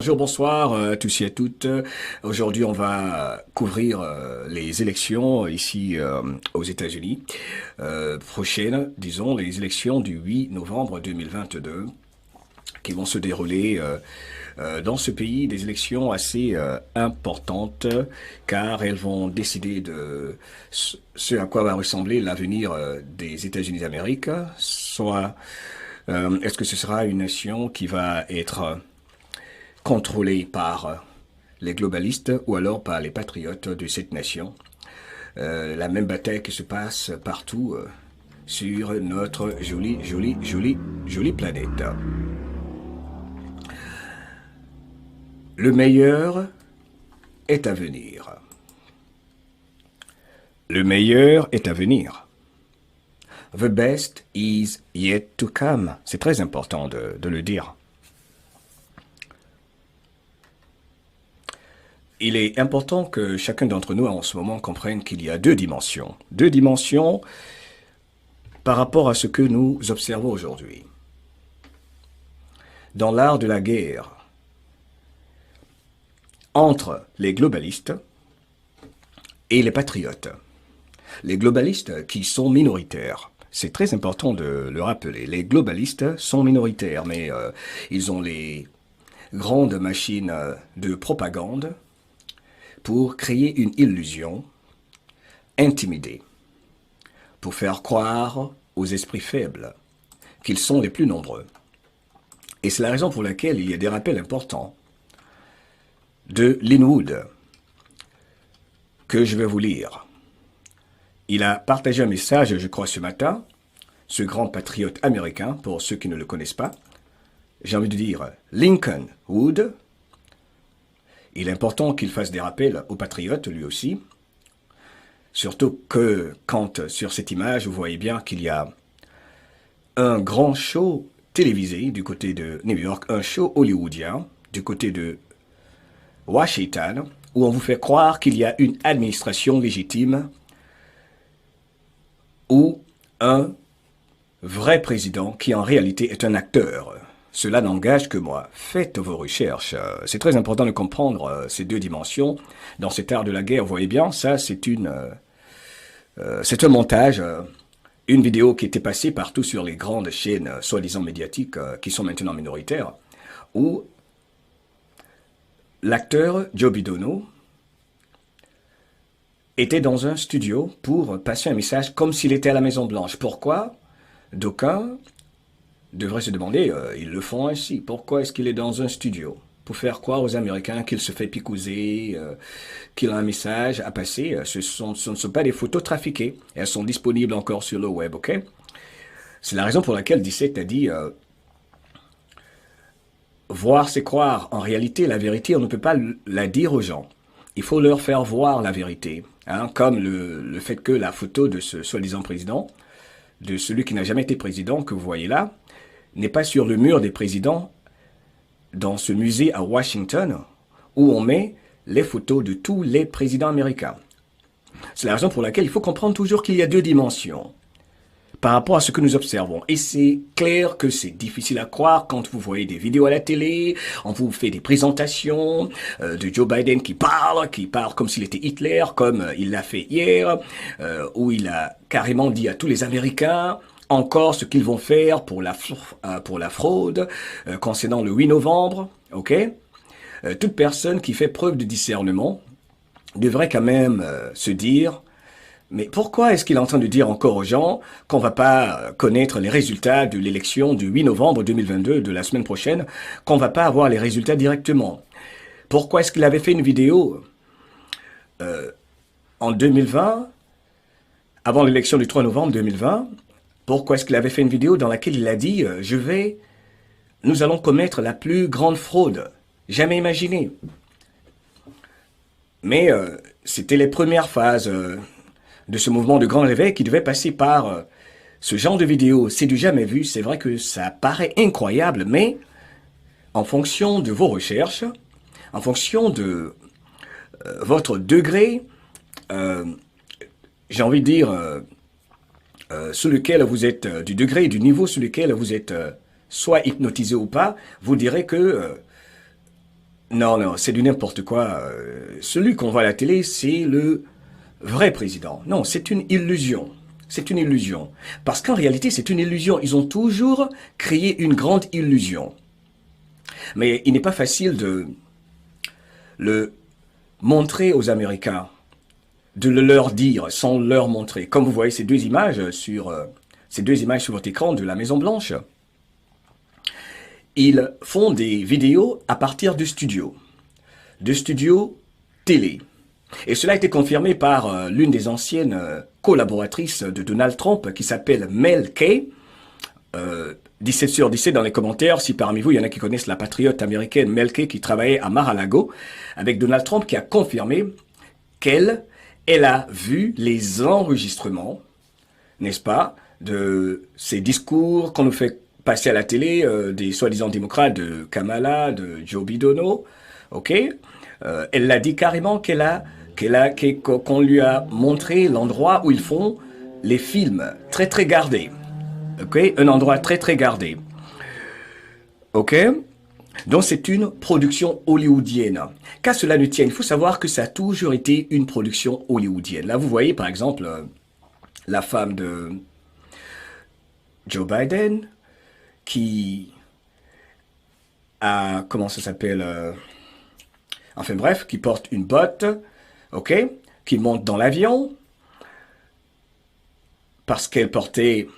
Bonjour, bonsoir à tous et à toutes. Aujourd'hui, on va couvrir les élections ici aux États-Unis. Prochaines, disons, les élections du 8 novembre 2022 qui vont se dérouler dans ce pays, des élections assez importantes car elles vont décider de ce à quoi va ressembler l'avenir des États-Unis d'Amérique, soit est-ce que ce sera une nation qui va être contrôlée par les globalistes ou alors par les patriotes de cette nation. La même bataille qui se passe partout sur notre jolie planète. Le meilleur est à venir. Le meilleur est à venir. The best is yet to come. C'est très important de le dire. Il est important que chacun d'entre nous en ce moment comprenne qu'il y a deux dimensions. Deux dimensions par rapport à ce que nous observons aujourd'hui. Dans l'art de la guerre, entre les globalistes et les patriotes. Les globalistes qui sont minoritaires. C'est très important de le rappeler. Les globalistes sont minoritaires, mais ils ont les grandes machines de propagande pour créer une illusion, intimider, pour faire croire aux esprits faibles qu'ils sont les plus nombreux. Et c'est la raison pour laquelle il y a des rappels importants de Linwood que je vais vous lire. Il a partagé un message, je crois, ce matin, ce grand patriote américain, pour ceux qui ne le connaissent pas. J'ai envie de dire Lincoln Wood. Il est important qu'il fasse des rappels aux patriotes, lui aussi. Surtout que quand, sur cette image, vous voyez bien qu'il y a un grand show télévisé du côté de New York, un show hollywoodien du côté de Washington, où on vous fait croire qu'il y a une administration légitime ou un vrai président qui en réalité est un acteur. Cela n'engage que moi. Faites vos recherches. C'est très important de comprendre ces deux dimensions. Dans cet art de la guerre, vous voyez bien, ça c'est un montage, une vidéo qui était passée partout sur les grandes chaînes soi-disant médiatiques qui sont maintenant minoritaires, où l'acteur Joe Bidono était dans un studio pour passer un message comme s'il était à la Maison-Blanche. Pourquoi? D'aucuns devraient se demander, ils le font ainsi, pourquoi est-ce qu'il est dans un studio? Pour faire croire aux Américains qu'il se fait picouser, qu'il a un message à passer. Ce ne sont pas des photos trafiquées. Elles sont disponibles encore sur le web, ok? C'est la raison pour laquelle Dissect a dit voir, c'est croire. En réalité, la vérité, on ne peut pas la dire aux gens. Il faut leur faire voir la vérité. Hein, comme le fait que la photo de ce soi-disant président, de celui qui n'a jamais été président, que vous voyez là, n'est pas sur le mur des présidents dans ce musée à Washington, où on met les photos de tous les présidents américains. C'est la raison pour laquelle il faut comprendre toujours qu'il y a deux dimensions par rapport à ce que nous observons. Et c'est clair que c'est difficile à croire quand vous voyez des vidéos à la télé, on vous fait des présentations de Joe Biden qui parle comme s'il était Hitler, comme il l'a fait hier, où il a carrément dit à tous les Américains encore ce qu'ils vont faire pour la fraude concernant le 8 novembre, ok? Toute personne qui fait preuve de discernement devrait quand même se dire: mais pourquoi est-ce qu'il est en train de dire encore aux gens qu'on va pas connaître les résultats de l'élection du 8 novembre 2022 de la semaine prochaine, qu'on va pas avoir les résultats directement? Pourquoi est-ce qu'il avait fait une vidéo en 2020, avant l'élection du 3 novembre 2020? Pourquoi est-ce qu'il avait fait une vidéo dans laquelle il a dit nous allons commettre la plus grande fraude jamais imaginée? Mais c'était les premières phases de ce mouvement de grand réveil qui devait passer par ce genre de vidéo. C'est du jamais vu, c'est vrai que ça paraît incroyable, mais en fonction de vos recherches, en fonction de votre degré, j'ai envie de dire, sur lequel vous êtes, du degré et du niveau sur lequel vous êtes soit hypnotisé ou pas, vous direz que Non, non, c'est du n'importe quoi. Celui qu'on voit à la télé, c'est le vrai président. Non, c'est une illusion. C'est une illusion. Parce qu'en réalité, c'est une illusion. Ils ont toujours créé une grande illusion. Mais il n'est pas facile de le montrer aux Américains, de le leur dire sans leur montrer. Comme vous voyez ces deux images sur votre écran de la Maison Blanche, ils font des vidéos à partir de studios télé. Et cela a été confirmé par l'une des anciennes collaboratrices de Donald Trump qui s'appelle Mel Kay. 17 sur 17 dans les commentaires, si parmi vous, il y en a qui connaissent la patriote américaine Mel Kay qui travaillait à Mar-a-Lago avec Donald Trump qui a confirmé qu'elle a vu les enregistrements, n'est-ce pas, de ces discours qu'on nous fait passer à la télé, des soi-disant démocrates de Kamala, de Joe Biden, ok. Elle l'a dit carrément qu'on lui a montré l'endroit où ils font les films très très gardés. Ok, un endroit très très gardé. Ok, donc c'est une production hollywoodienne. Qu'à cela ne tienne, il faut savoir que ça a toujours été une production hollywoodienne. Là, vous voyez par exemple la femme de Joe Biden qui a, comment ça s'appelle, enfin bref, qui porte une botte, ok, qui monte dans l'avion parce qu'elle portait,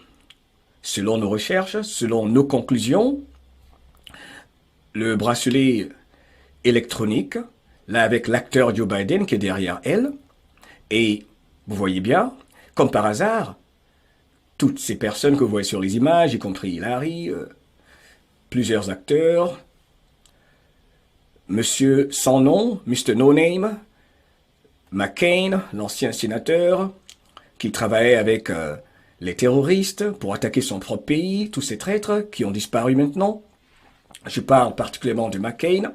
selon nos recherches, selon nos conclusions, le bracelet électronique, là avec l'acteur Joe Biden qui est derrière elle. Et vous voyez bien, comme par hasard, toutes ces personnes que vous voyez sur les images, y compris Hillary, plusieurs acteurs, Monsieur sans nom, Mr. No Name, McCain, l'ancien sénateur, qui travaillait avec les terroristes pour attaquer son propre pays, tous ces traîtres qui ont disparu maintenant. Je parle particulièrement de McCain.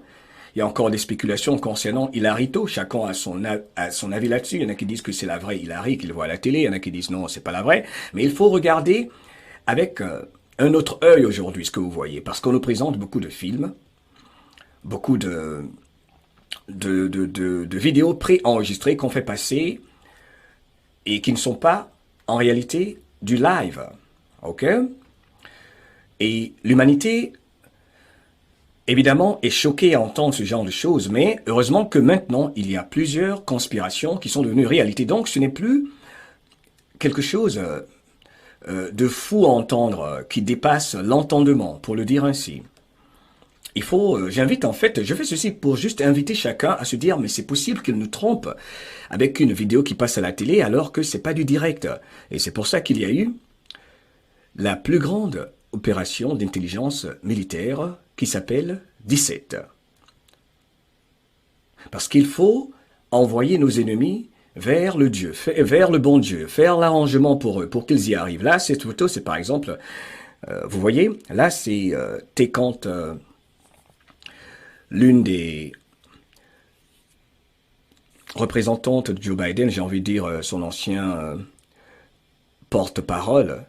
Il y a encore des spéculations concernant Hillary. Chacun a son avis là-dessus. Il y en a qui disent que c'est la vraie Hillary qu'il voit à la télé. Il y en a qui disent non, c'est pas la vraie. Mais il faut regarder avec un autre œil aujourd'hui ce que vous voyez. Parce qu'on nous présente beaucoup de films, beaucoup de vidéos préenregistrées qu'on fait passer et qui ne sont pas en réalité du live. Ok? Et l'humanité, évidemment, est choquée à entendre ce genre de choses, mais heureusement que maintenant, il y a plusieurs conspirations qui sont devenues réalité. Donc, ce n'est plus quelque chose de fou à entendre, qui dépasse l'entendement, pour le dire ainsi. Il faut, j'invite en fait, je fais ceci pour juste inviter chacun à se dire, mais c'est possible qu'il nous trompe avec une vidéo qui passe à la télé alors que c'est pas du direct. Et c'est pour ça qu'il y a eu la plus grande opération d'intelligence militaire qui s'appelle 17. Parce qu'il faut envoyer nos ennemis vers le Dieu, vers le bon Dieu, faire l'arrangement pour eux, pour qu'ils y arrivent. Là, cette photo, c'est par exemple, vous voyez, là c'est quand l'une des représentantes de Joe Biden, j'ai envie de dire son ancien porte-parole,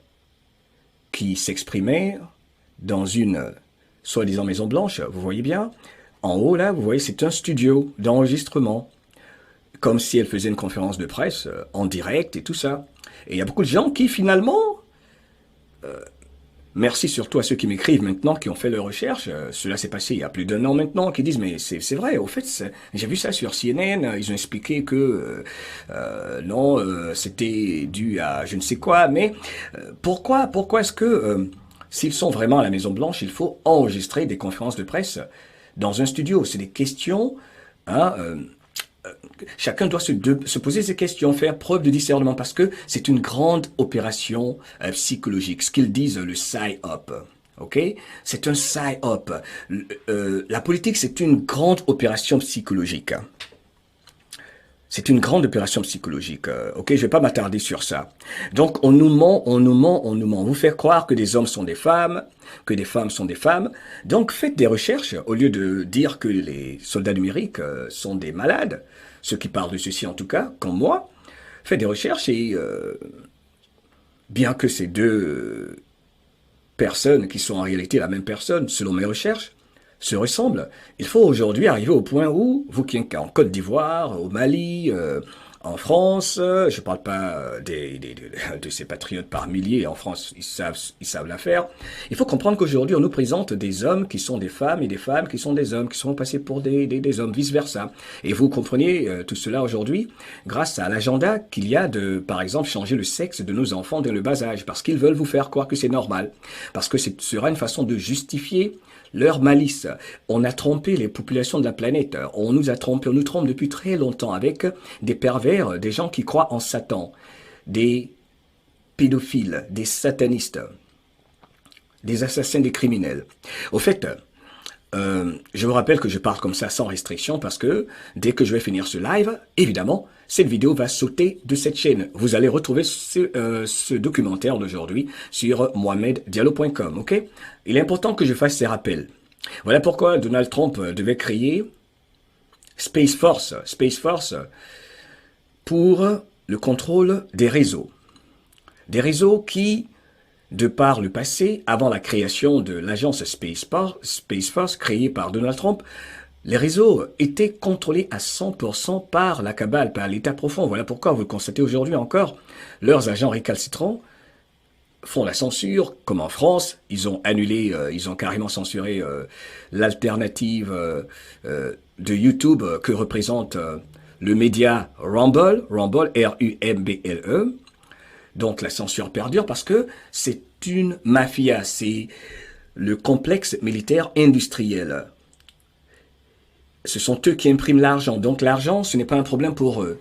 qui s'exprimait dans une soi-disant Maison Blanche, vous voyez bien, en haut là, vous voyez, c'est un studio d'enregistrement, comme si elle faisait une conférence de presse en direct et tout ça. Et il y a beaucoup de gens qui finalement, merci surtout à ceux qui m'écrivent maintenant, qui ont fait leurs recherches, cela s'est passé il y a plus d'un an maintenant, qui disent mais c'est vrai, au fait, j'ai vu ça sur CNN, ils ont expliqué que non, c'était dû à je ne sais quoi, mais pourquoi est-ce que s'ils sont vraiment à la Maison Blanche, il faut enregistrer des conférences de presse dans un studio? C'est des questions, hein, chacun doit se poser ces questions, faire preuve de discernement, parce que c'est une grande opération psychologique, ce qu'ils disent le psy-op. Ok? C'est un psy-op. La politique, c'est une grande opération psychologique. C'est une grande opération psychologique. Ok, je vais pas m'attarder sur ça. Donc, on nous ment, on nous ment, on nous ment. Vous faire croire que des hommes sont des femmes, que des femmes sont des femmes. Donc, faites des recherches au lieu de dire que les soldats numériques sont des malades. Ceux qui parlent de ceci, en tout cas, comme moi, faites des recherches et bien que ces deux personnes qui sont en réalité la même personne, selon mes recherches, se ressemblent. Il faut aujourd'hui arriver au point où, vous qui êtes en Côte d'Ivoire, au Mali, en France, je ne parle pas de ces patriotes par milliers, en France, ils savent la faire. Il faut comprendre qu'aujourd'hui, on nous présente des hommes qui sont des femmes et des femmes qui sont des hommes, qui sont passés pour des hommes, vice-versa. Et vous comprenez tout cela aujourd'hui grâce à l'agenda qu'il y a de, par exemple, changer le sexe de nos enfants dès le bas âge, parce qu'ils veulent vous faire croire que c'est normal, parce que ce sera une façon de justifier leur malice. On a trompé les populations de la planète. On nous a trompés, on nous trompe depuis très longtemps avec des pervers, des gens qui croient en Satan, des pédophiles, des satanistes, des assassins, des criminels. Au fait, je vous rappelle que je parle comme ça sans restriction parce que dès que je vais finir ce live, évidemment, cette vidéo va sauter de cette chaîne. Vous allez retrouver ce documentaire d'aujourd'hui sur mohameddiallo.com, ok? Il est important que je fasse ces rappels. Voilà pourquoi Donald Trump devait créer Space Force pour le contrôle des réseaux. Des réseaux qui, de par le passé, avant la création de l'agence Space Force créée par Donald Trump, les réseaux étaient contrôlés à 100% par la cabale, par l'État profond. Voilà pourquoi vous le constatez aujourd'hui encore, leurs agents récalcitrants font la censure, comme en France, ils ont annulé, ils ont carrément censuré l'alternative de YouTube que représente le média Rumble, R-U-M-B-L-E. Donc la censure perdure parce que c'est une mafia, c'est le complexe militaire industriel. Ce sont eux qui impriment l'argent. Donc l'argent, ce n'est pas un problème pour eux.